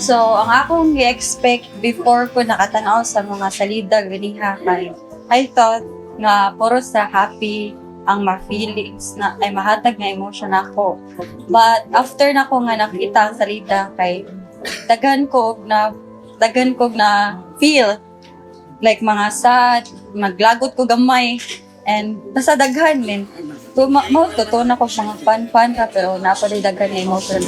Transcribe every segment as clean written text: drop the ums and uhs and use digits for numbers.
So, ang akong i-expect before ko nakatanaw sa mga salida ganiha kay I thought nga puro sa happy ang ma-feelings na ay mahatag nga emotion ako. But after na ko nga nakita ang salida kay dagan ko na feel like mga sad, maglagot ko gamay and nasa daghan din. Totoo na ko mga fun ka pero napaday daghan na emotion.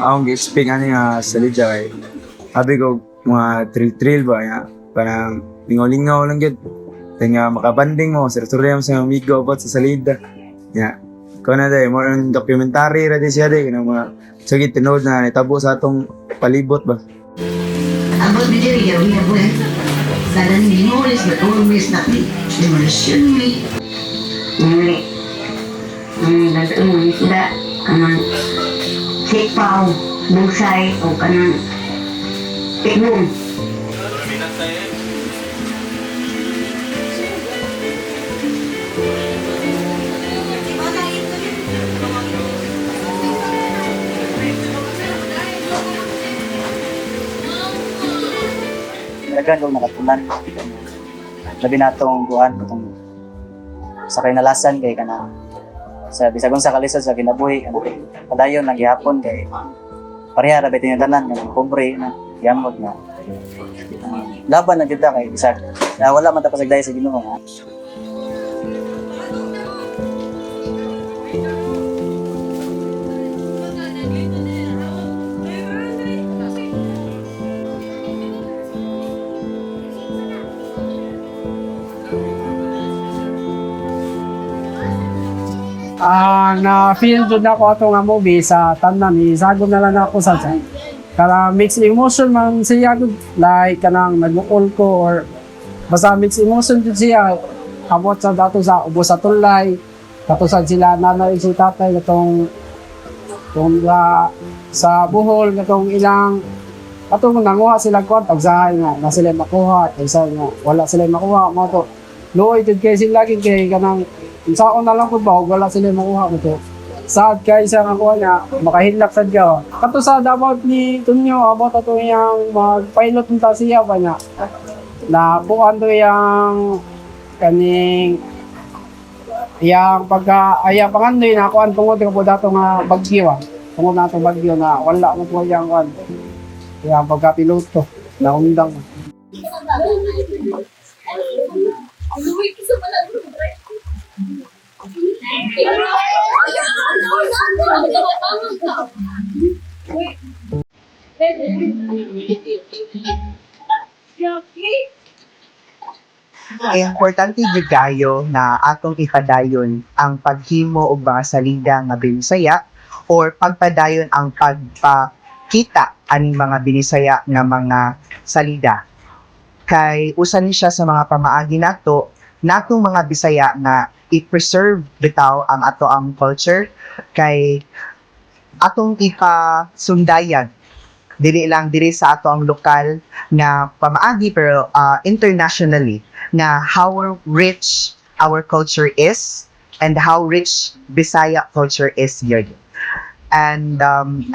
Akong gi-expect ani nga sa Lidya kay sabi ko mga thrill ba ya parang lingaw-lingaw lang gid nga makabanding mo serturya mo sa amigo about sa salida ya ko na day more on documentary ra di siya day na mga sagit tinod na itabo sa atong palibot ba. Abot ni diri ya uya po sadan ni moles na always na demolition ni nagtuon mo sila kanang sipaw, busay, o kanang tigong. daghan ko nakatunan. Labi na itong buwan, itong sa kinalasan kay kana sa bisagong sa kalisod sa kinabuhi kana padayon nang gihapon kay pareha ra bitin yung tanan kanang pobre na yamot na laban na kita kay bisag wala man tapos sagday sa Ginoo nga. Na-feel jud ako ato nga movie sa tanan isagom na lang ako sa kara mixed emotion man siya gud like kanang nag-uol ko or basta mixed emotion jud siya abot sa dato sa ubos sa tulay dato sa sila nanay si tatay katong sa buhol katong ilang atong nanguha sila kwarta pagsahay nga na sila makuha kaysa nga wala sila makuha mo to luoy jud kay sila lagi kay kanang unsaon na lang ko ba wala sila makuha mo to sad kay sa nga niya makahilak sad ka kato sa dapat ni Tunyo about ato yang mag-pilot nta siya ba niya na bukan to yang kaning yang pagka aya pangandoy na kuan tungod ka po dato nga bagyo tungod na itong bagyo na wala mo po yang kuan yang pagka piloto na undang Ay importante gyud kayo na atong ipadayon ang paghimo og mga salida nga binisaya or pagpadayon ang pagpakita aning mga binisaya nga mga salida. Kay usa ni siya sa mga pamaagi natong mga Bisaya nga i-preserve bitaw ang ato ang culture kay atong ipasundayan diri sa ato ang lokal na pamaagi pero internationally na how rich our culture is and how rich Bisaya culture is yun. And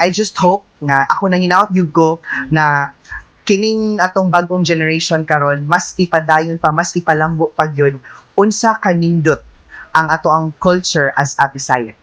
I just hope nga ako nang hinaot yun ko na kining atong bagong generation karon mas ipadayon pa mas ipalambo pa yun unsa kanindot ang ato ang culture as a Bisaya.